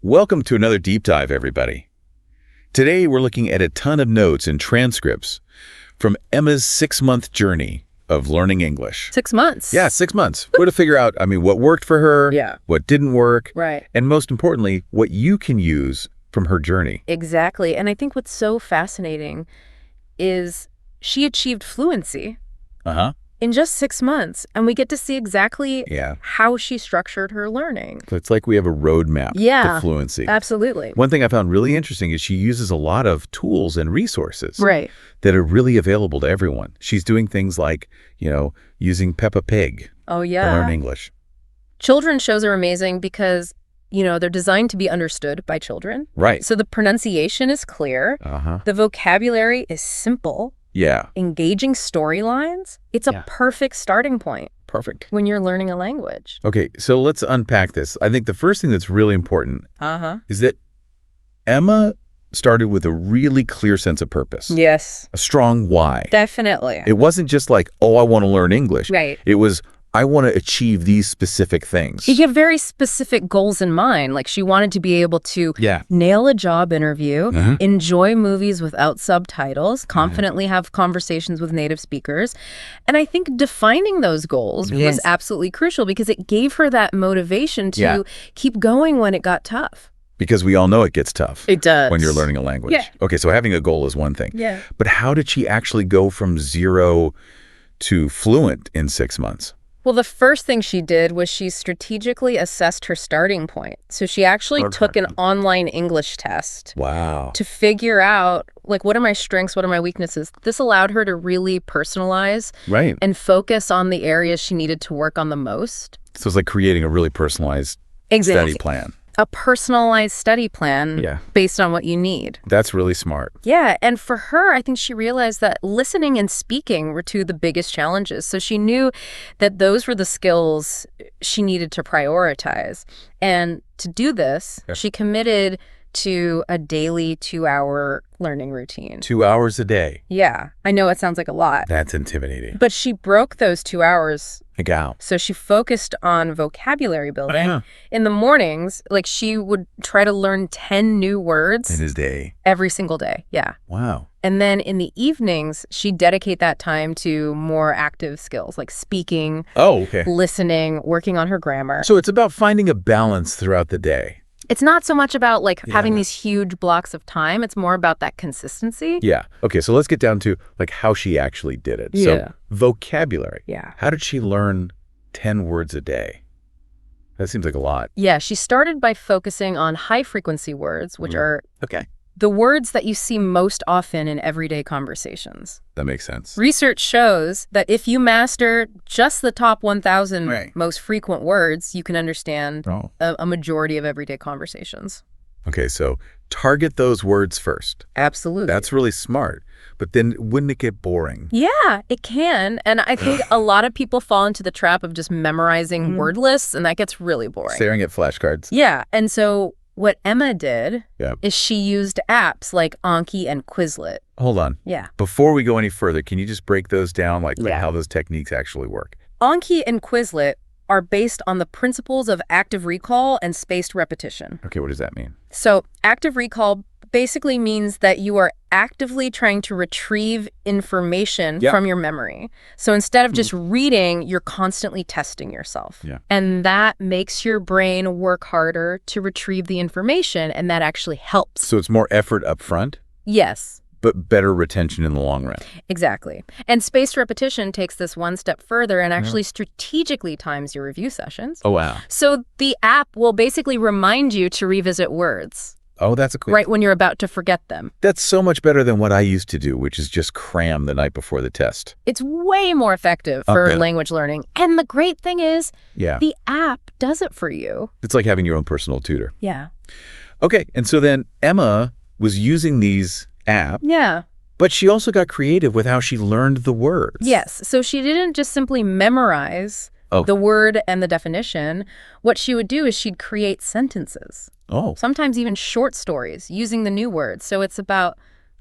Welcome to another deep dive, everybody. Today, we're looking at a ton of notes and transcripts from Emma's 6-month journey of learning English. 6 months? Yeah, 6 months. We're to figure out, what worked for her, what didn't work, right, and most importantly, what you can use from her journey. Exactly. And I think what's so fascinating is she achieved fluency in just 6 months, and we get to see exactly how she structured her learning. So it's like we have a roadmap to fluency. Absolutely. One thing I found really interesting is she uses a lot of tools and resources that are really available to everyone. She's doing things like, using Peppa Pig to learn English. Children's shows are amazing because, they're designed to be understood by children. Right. So the pronunciation is clear. The vocabulary is simple. Engaging storylines. It's a perfect starting point. Perfect. When you're learning a language. Okay, so let's unpack this. I think the first thing that's really important is that Emma started with a really clear sense of purpose. Yes. A strong why. Definitely. It wasn't just like, I want to learn English. Right. It was, I want to achieve these specific things. She had very specific goals in mind. Like she wanted to be able to nail a job interview, enjoy movies without subtitles, confidently have conversations with native speakers. And I think defining those goals was absolutely crucial because it gave her that motivation to keep going when it got tough. Because we all know it gets tough. It does. When you're learning a language. Okay, so having a goal is one thing. But how did she actually go from 0 to fluent in 6 months? Well, the first thing she did was she strategically assessed her starting point. So she actually took an online English test. Wow. To figure out, what are my strengths, what are my weaknesses? This allowed her to really personalize and focus on the areas she needed to work on the most. So it's like creating a really personalized study plan. A personalized study plan based on what you need. That's really smart. Yeah, and for her, I think she realized that listening and speaking were two of the biggest challenges. So she knew that those were the skills she needed to prioritize. And to do this, she committed to a daily 2-hour learning routine. 2 hours a day. Yeah, I know it sounds like a lot. That's intimidating. But she broke those 2 hours. Wow. So she focused on vocabulary building. In the mornings, she would try to learn 10 new words. In his day. Every single day, Wow. And then in the evenings, she'd dedicate that time to more active skills like speaking, listening, working on her grammar. So it's about finding a balance throughout the day. It's not so much about having these huge blocks of time. It's more about that consistency. Yeah. Okay, so let's get down to how she actually did it. So vocabulary. Yeah. How did she learn 10 words a day? That seems like a lot. Yeah, she started by focusing on high frequency words, which are the words that you see most often in everyday conversations. That makes sense. Research shows that if you master just the top 1,000 most frequent words, you can understand a majority of everyday conversations. Okay, so target those words first. Absolutely. That's really smart. But then wouldn't it get boring? Yeah, it can. And I think a lot of people fall into the trap of just memorizing word lists, and that gets really boring. Staring at flashcards. Yeah, and so what Emma did is she used apps like Anki and Quizlet. Hold on. Yeah. Before we go any further, can you just break those down, how those techniques actually work? Anki and Quizlet are based on the principles of active recall and spaced repetition. Okay, what does that mean? So active recall basically means that you are actively trying to retrieve information from your memory. So instead of just reading, you're constantly testing yourself. And that makes your brain work harder to retrieve the information, and that actually helps. So it's more effort up front? Yes. But better retention in the long run. Exactly. And spaced repetition takes this one step further and actually strategically times your review sessions. Oh, wow. So the app will basically remind you to revisit words. Oh, that's a cool. Right when you're about to forget them. That's so much better than what I used to do, which is just cram the night before the test. It's way more effective for language learning. And the great thing is, the app does it for you. It's like having your own personal tutor. Yeah. Okay, and so then Emma was using these apps. Yeah. But she also got creative with how she learned the words. Yes. So she didn't just simply memorize the word and the definition. What she would do is she'd create sentences. Sometimes even short stories using the new words. So it's about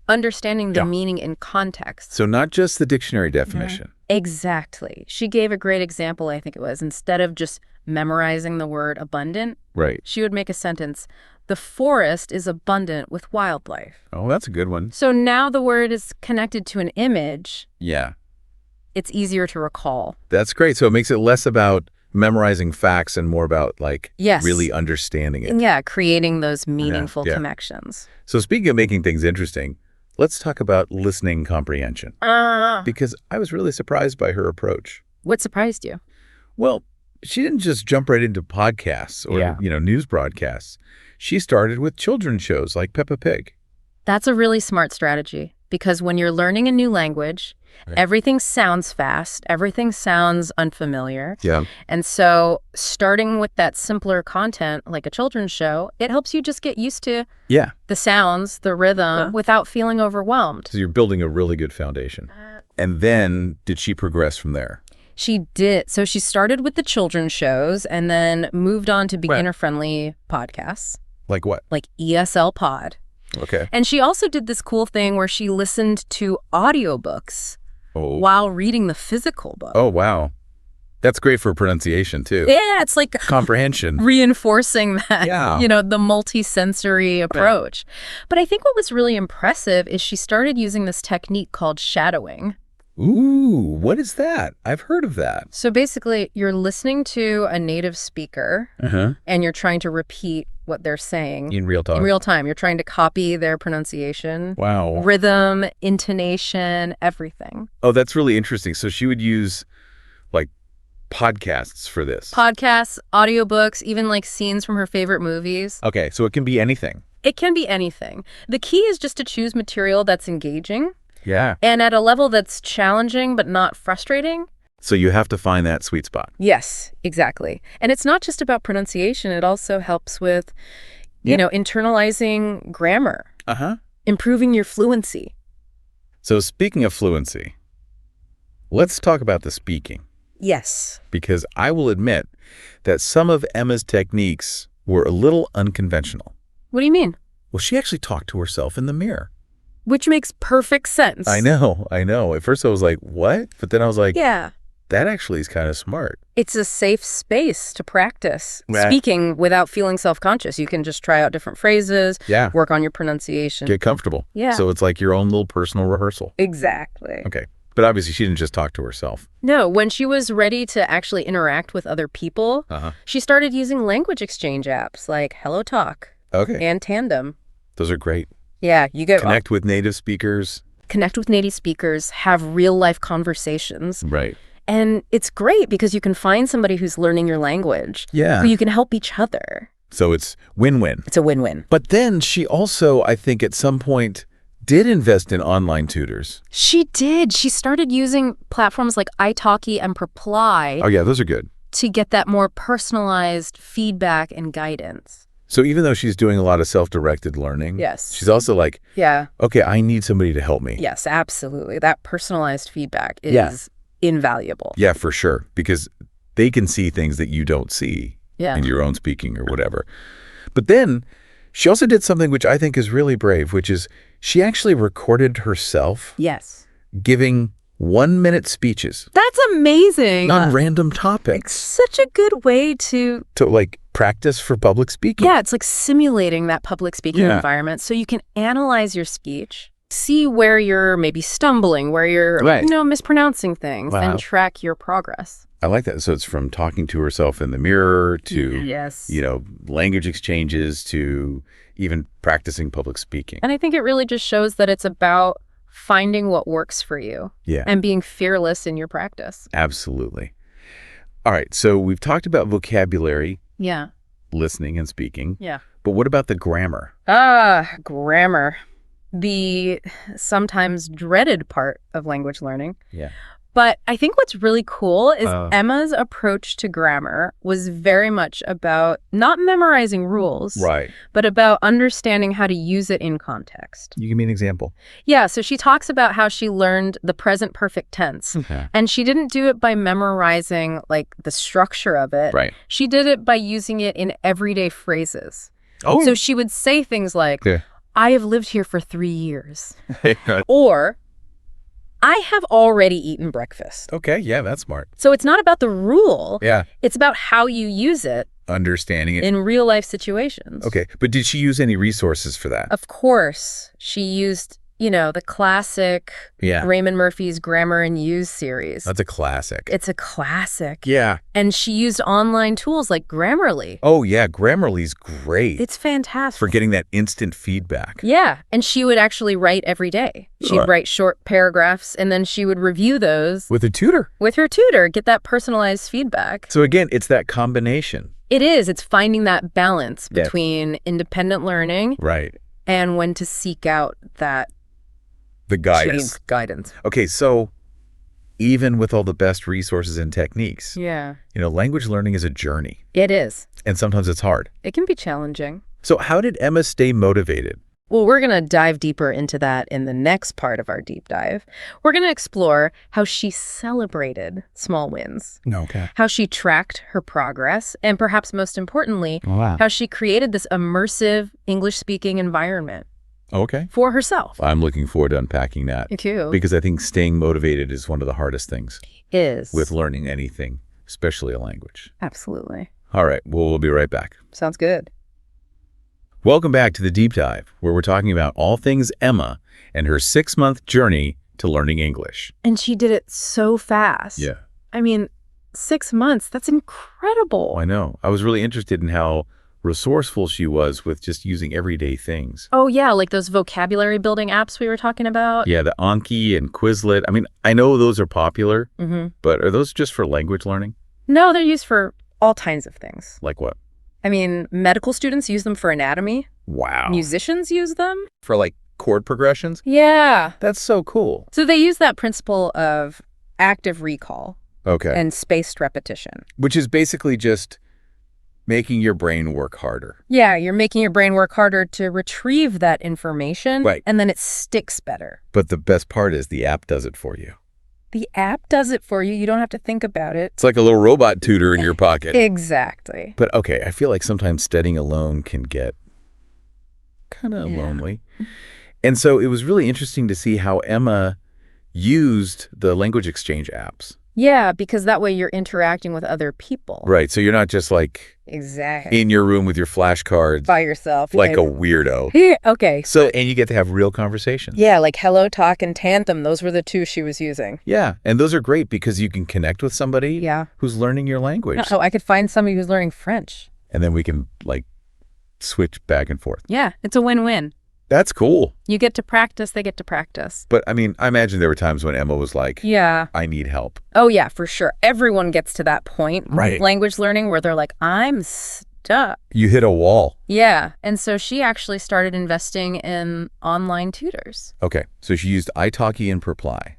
understanding the meaning in context. So not just the dictionary definition. Exactly. She gave a great example, I think it was. Instead of just memorizing the word abundant, right, she would make a sentence, "The forest is abundant with wildlife." Oh, that's a good one. So now the word is connected to an image. Yeah. It's easier to recall. That's great. So it makes it less about memorizing facts and more about, like, really understanding it. Yeah, creating those meaningful connections. So speaking of making things interesting, let's talk about listening comprehension. Because I was really surprised by her approach. What surprised you? Well, she didn't just jump right into podcasts or, news broadcasts. She started with children's shows like Peppa Pig. That's a really smart strategy, because when you're learning a new language, everything sounds fast, everything sounds unfamiliar. Yeah. And so starting with that simpler content, like a children's show, it helps you just get used to the sounds, the rhythm, without feeling overwhelmed. So you're building a really good foundation. And then did she progress from there? She did. So she started with the children's shows and then moved on to beginner-friendly podcasts. Like what? Like ESL Pod. Okay. And she also did this cool thing where she listened to audiobooks while reading the physical book. Oh, wow. That's great for pronunciation, too. Yeah, it's like comprehension. Reinforcing that, the multi-sensory approach. But I think what was really impressive is she started using this technique called shadowing. Ooh, what is that? I've heard of that. So basically, you're listening to a native speaker and you're trying to repeat what they're saying. In real time? In real time. You're trying to copy their pronunciation. Wow. Rhythm, intonation, everything. Oh, that's really interesting. So she would use, like, podcasts for this. Podcasts, audiobooks, even like scenes from her favorite movies. Okay, so it can be anything. It can be anything. The key is just to choose material that's engaging. Yeah. And at a level that's challenging but not frustrating. So you have to find that sweet spot. Yes, exactly. And it's not just about pronunciation. It also helps with, internalizing grammar. Improving your fluency. So speaking of fluency, let's talk about the speaking. Yes. Because I will admit that some of Emma's techniques were a little unconventional. What do you mean? Well, she actually talked to herself in the mirror. Which makes perfect sense. I know. At first I was like, what? But then I was like, yeah, that actually is kind of smart. It's a safe space to practice speaking without feeling self-conscious. You can just try out different phrases, work on your pronunciation. Get comfortable. Yeah. So it's like your own little personal rehearsal. Exactly. Okay. But obviously she didn't just talk to herself. No, when she was ready to actually interact with other people, she started using language exchange apps like HelloTalk and Tandem. Those are great. Yeah, you get connect with native speakers. Connect with native speakers, have real-life conversations. Right. And it's great because you can find somebody who's learning your language. Yeah. Who you can help each other. So it's win-win. It's a win-win. But then she also, I think at some point, did invest in online tutors. She did. She started using platforms like italki and Reply. Oh, yeah, those are good. To get that more personalized feedback and guidance. So even though she's doing a lot of self-directed learning, she's also like, okay, I need somebody to help me. Yes, absolutely. That personalized feedback is invaluable. Yeah, for sure. Because they can see things that you don't see in your own speaking or whatever. But then she also did something which I think is really brave, which is she actually recorded herself giving 1-minute speeches. That's amazing. On random topics. It's such a good way to like practice for public speaking. Yeah, it's like simulating that public speaking environment so you can analyze your speech, see where you're maybe stumbling, where you're mispronouncing things, and track your progress. I like that. So it's from talking to herself in the mirror to, language exchanges to even practicing public speaking. And I think it really just shows that it's about finding what works for you and being fearless in your practice. Absolutely. All right. So we've talked about vocabulary, listening and speaking. Yeah. But what about the grammar? Grammar. The sometimes dreaded part of language learning. Yeah. But I think what's really cool is Emma's approach to grammar was very much about not memorizing rules, but about understanding how to use it in context. You give me an example. Yeah, so she talks about how she learned the present perfect tense. And she didn't do it by memorizing like the structure of it. She did it by using it in everyday phrases. So she would say things like, I have lived here for 3 years. Or, I have already eaten breakfast. Okay, yeah, that's smart. So it's not about the rule. Yeah. It's about how you use it. Understanding it. In real life situations. Okay, but did she use any resources for that? Of course. She used, the classic Raymond Murphy's Grammar and Use series. That's a classic. It's a classic. Yeah. And she used online tools like Grammarly. Oh, yeah, Grammarly's great. It's fantastic. For getting that instant feedback. Yeah, and she would actually write every day. She'd write short paragraphs, and then she would review those. With a tutor. With her tutor, get that personalized feedback. So again, it's that combination. It is. It's finding that balance between independent learning and when to seek out the guidance. Okay, so even with all the best resources and techniques, language learning is a journey. It is. And sometimes it's hard. It can be challenging. So how did Emma stay motivated? Well, we're going to dive deeper into that in the next part of our deep dive. We're going to explore how she celebrated small wins, how she tracked her progress, and perhaps most importantly, how she created this immersive English-speaking environment for herself. I'm looking forward to unpacking that. Me too. Because I think staying motivated is one of the hardest things. With learning anything, especially a language. Absolutely. All right, well, we'll be right back. Sounds good. Welcome back to the Deep Dive, where we're talking about all things Emma and her 6-month journey to learning English. And she did it so fast. Yeah. I mean, 6 months, that's incredible. I know. I was really interested in how resourceful she was with just using everyday things. Oh, yeah, like those vocabulary building apps we were talking about. Yeah, the Anki and Quizlet. I mean, I know those are popular, but are those just for language learning? No, they're used for all kinds of things. Like what? I mean, medical students use them for anatomy. Wow. Musicians use them. For like chord progressions? Yeah. That's so cool. So they use that principle of active recall. Okay. And spaced repetition. Which is basically just making your brain work harder. Yeah, you're making your brain work harder to retrieve that information. Right. And then it sticks better. But the best part is the app does it for you. The app does it for you. You don't have to think about it. It's like a little robot tutor in your pocket. Exactly. But okay, I feel like sometimes studying alone can get kind of lonely. And so it was really interesting to see how Emma used the language exchange apps. Yeah, because that way you're interacting with other people. Right, so you're not just like in your room with your flashcards. By yourself. Like a weirdo. Okay. So, and you get to have real conversations. Yeah, like Hello Talk and Tanthem. Those were the two she was using. Yeah, and those are great because you can connect with somebody who's learning your language. Oh, I could find somebody who's learning French. And then we can like switch back and forth. Yeah, it's a win-win. That's cool. You get to practice, they get to practice. But I mean, I imagine there were times when Emma was like, I need help. Oh, yeah, for sure. Everyone gets to that point. Right. Language learning where they're like, I'm stuck. You hit a wall. Yeah. And so she actually started investing in online tutors. Okay. So she used italki and Perply,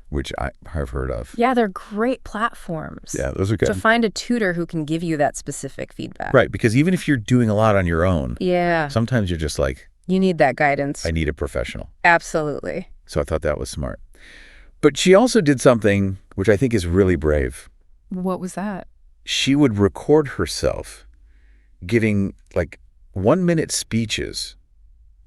which I've heard of. Yeah, they're great platforms. Yeah, those are good. To find a tutor who can give you that specific feedback. Right. Because even if you're doing a lot on your own, sometimes you're just like, you need that guidance. I need a professional. Absolutely. So I thought that was smart. But she also did something which I think is really brave. What was that? She would record herself giving like 1-minute speeches.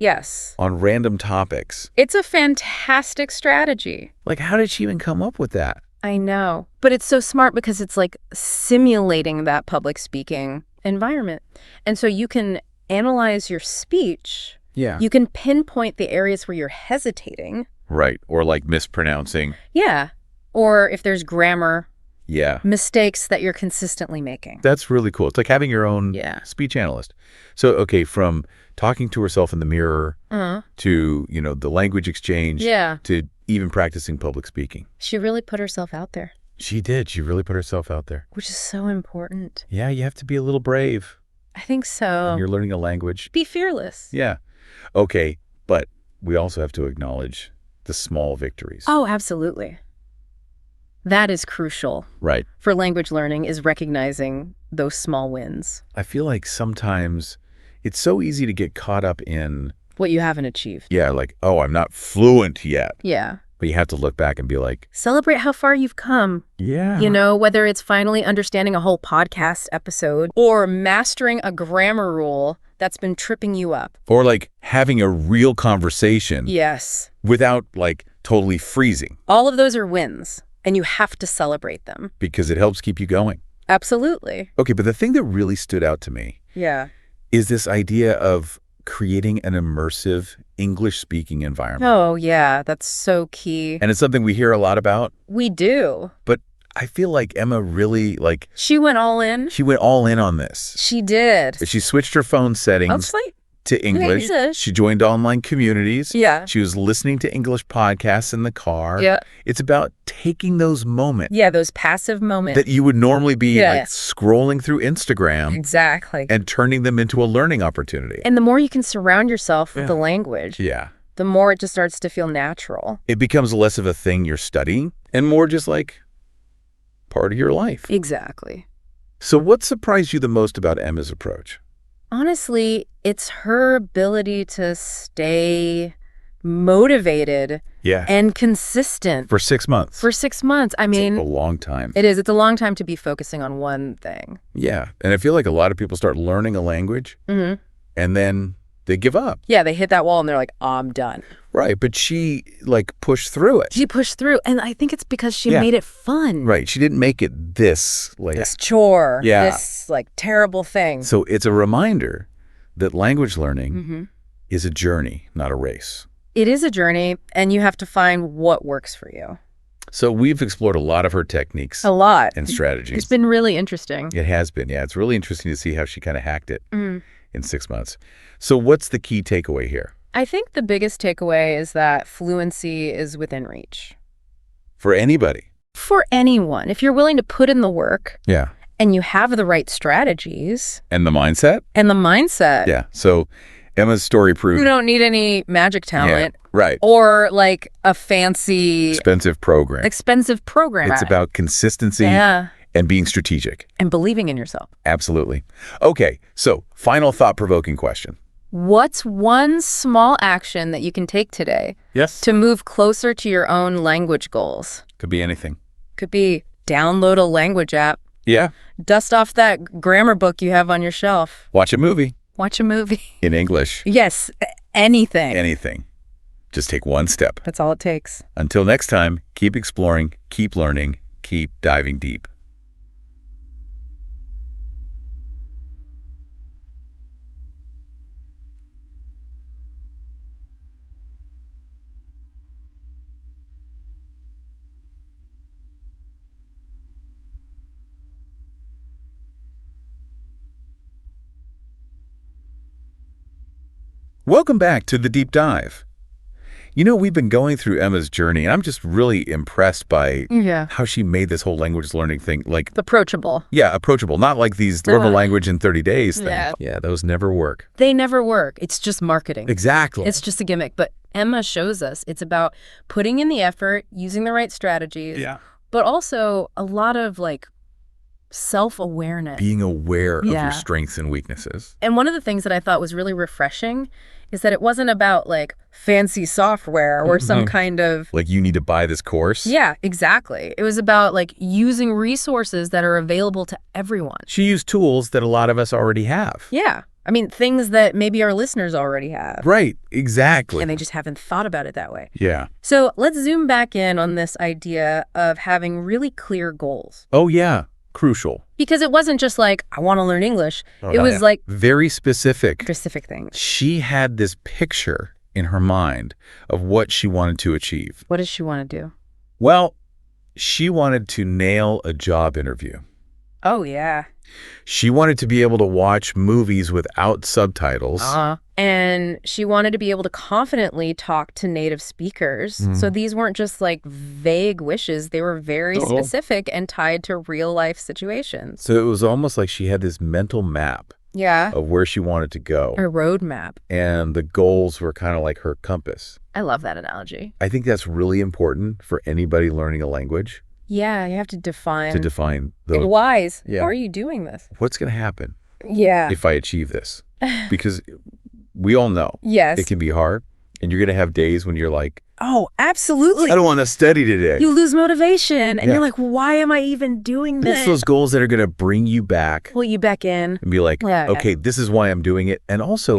Yes. On random topics. It's a fantastic strategy. Like, how did she even come up with that? I know. But it's so smart because it's like simulating that public speaking environment. And so you can analyze your speech. Yeah. You can pinpoint the areas where you're hesitating. Right. Or like mispronouncing. Yeah. Or if there's grammar. Yeah. Mistakes that you're consistently making. That's really cool. It's like having your own speech analyst. So, okay, from talking to herself in the mirror to, the language exchange to even practicing public speaking. She really put herself out there. She did. She really put herself out there. Which is so important. Yeah, you have to be a little brave. I think so. When you're learning a language. Be fearless. Yeah. Okay, but we also have to acknowledge the small victories. Oh, absolutely. That is crucial. Right. For language learning is recognizing those small wins. I feel like sometimes it's so easy to get caught up in what you haven't achieved. Yeah, like, oh, I'm not fluent yet. Yeah. But you have to look back and be like, celebrate how far you've come. Yeah. Whether it's finally understanding a whole podcast episode or mastering a grammar rule that's been tripping you up. Or like having a real conversation. Yes. Without like totally freezing. All of those are wins, and you have to celebrate them. Because it helps keep you going. Absolutely. Okay, but the thing that really stood out to me is this idea of creating an immersive English-speaking environment. Oh, yeah, that's so key. And it's something we hear a lot about. We do. But I feel like Emma really, She went all in. She went all in on this. She did. She switched her phone settings to English. She joined online communities. Yeah. She was listening to English podcasts in the car. Yeah. It's about taking those moments. Yeah, those passive moments. That you would normally be scrolling through Instagram. Exactly. And turning them into a learning opportunity. And the more you can surround yourself with the language, the more it just starts to feel natural. It becomes less of a thing you're studying and more just like part of your life. Exactly. So what surprised you the most about Emma's approach? Honestly, it's her ability to stay motivated and consistent. For 6 months. For 6 months. I mean, it's a long time. It is. It's a long time to be focusing on one thing. Yeah. And I feel like a lot of people start learning a language and then they give up. Yeah, they hit that wall and they're like, I'm done. Right. But she pushed through it. She pushed through. And I think it's because she made it fun. Right. She didn't make it this chore. This terrible thing. So it's a reminder that language learning is a journey, not a race. It is a journey, and you have to find what works for you. So we've explored a lot of her techniques. A lot. And strategies. It's been really interesting. It has been, yeah. It's really interesting to see how she kind of hacked it in 6 months. So what's the key takeaway here? I think the biggest takeaway is that fluency is within reach. For anybody. For anyone. If you're willing to put in the work. Yeah. And you have the right strategies. And the mindset? Yeah. So Emma's story proved you don't need any magic talent. Yeah, right. Or a fancy expensive program. It's about consistency and being strategic. And believing in yourself. Absolutely. Okay, so final thought-provoking question. What's one small action that you can take today to move closer to your own language goals? Could be anything. Could be download a language app. Yeah. Dust off that grammar book you have on your shelf. Watch a movie. Watch a movie. In English. Yes, anything. Anything. Just take one step. That's all it takes. Until next time, keep exploring, keep learning, keep diving deep. Welcome back to The Deep Dive. You know, we've been going through Emma's journey, and I'm just really impressed by how she made this whole language learning thing approachable. Yeah, approachable. Not like these learn a language in 30 days thing. Yeah, those never work. They never work. It's just marketing. Exactly. It's just a gimmick. But Emma shows us it's about putting in the effort, using the right strategies, but also a lot of self-awareness. Being aware of your strengths and weaknesses. And one of the things that I thought was really refreshing is that it wasn't about fancy software or some kind of you need to buy this course. Yeah, exactly. It was about using resources that are available to everyone. She used tools that a lot of us already have. Yeah. I mean, things that maybe our listeners already have. Right, exactly. And they just haven't thought about it that way. Yeah. So let's zoom back in on this idea of having really clear goals. Oh, yeah. Crucial. Because it wasn't just I want to learn English. It was very specific. Specific things. She had this picture in her mind of what she wanted to achieve. What does she want to do? Well, she wanted to nail a job interview. Oh, yeah. She wanted to be able to watch movies without subtitles. And she wanted to be able to confidently talk to native speakers. So these weren't just vague wishes. They were very specific and tied to real life situations. So it was almost like she had this mental map of where she wanted to go. A roadmap. And the goals were kind of like her compass. I love that analogy. I think that's really important for anybody learning a language. Yeah, you have to define. Those. Whys. How are you doing this? What's going to happen if I achieve this? Because we all know it can be hard. And you're going to have days when you're like, oh, absolutely. I don't want to study today. You lose motivation. And you're like, why am I even doing this? It's those goals that are going to bring you back. Pull you back in. And be like, okay, this is why I'm doing it. And also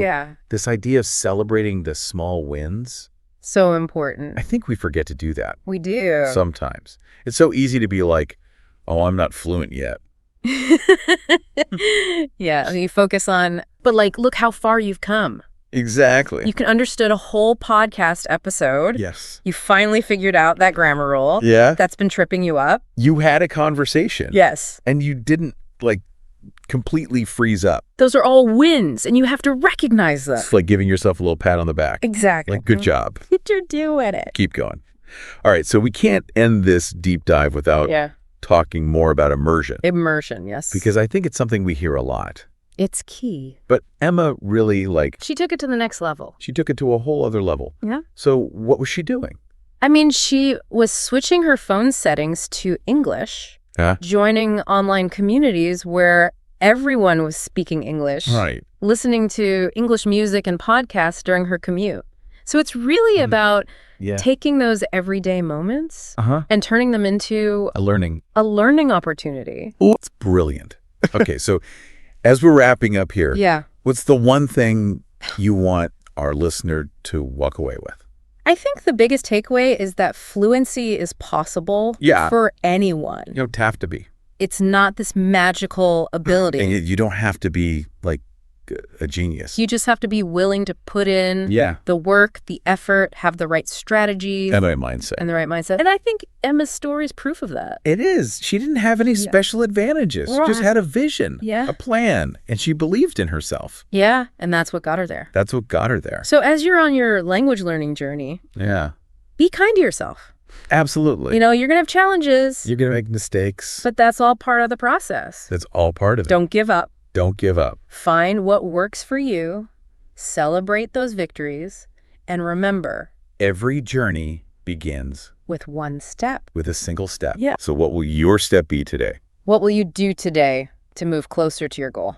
this idea of celebrating the small wins. So important. I think we forget to do that. We do. Sometimes. It's so easy to be like, oh, I'm not fluent yet. Yeah, you focus on, but like, look how far you've come. Exactly. You can understood a whole podcast episode. Yes. You finally figured out that grammar rule. Yeah. That's been tripping you up. You had a conversation. Yes. And you didn't, like, completely freeze up. Those are all wins, and you have to recognize them. It's like giving yourself a little pat on the back. Exactly. Like, good job. You're doing it. Keep going. All right, so we can't end this deep dive without talking more about immersion. Immersion, yes. Because I think it's something we hear a lot. It's key. But Emma really, she took it to the next level. She took it to a whole other level. Yeah. So what was she doing? I mean, she was switching her phone settings to English, joining online communities where everyone was speaking English, listening to English music and podcasts during her commute. So it's really about taking those everyday moments and turning them into a learning opportunity. Oh, it's brilliant. Okay, so as we're wrapping up here, what's the one thing you want our listener to walk away with? I think the biggest takeaway is that fluency is possible for anyone. You don't have to be. It's not this magical ability. And you don't have to be like a genius. You just have to be willing to put in the work, the effort, have the right strategies. And the right mindset. And I think Emma's story is proof of that. It is. She didn't have any special advantages. She just had a vision, a plan, and she believed in herself. Yeah, and that's what got her there. That's what got her there. So as you're on your language learning journey, be kind to yourself. Absolutely. You know, you're going to have challenges. You're going to make mistakes. But that's all part of the process. That's all part of it. Don't give up. Don't give up. Find what works for you, celebrate those victories, and remember, every journey begins with one step. With a single step. Yeah. So what will your step be today? What will you do today to move closer to your goal?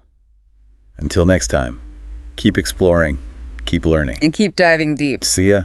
Until next time, keep exploring, keep learning. And keep diving deep. See ya.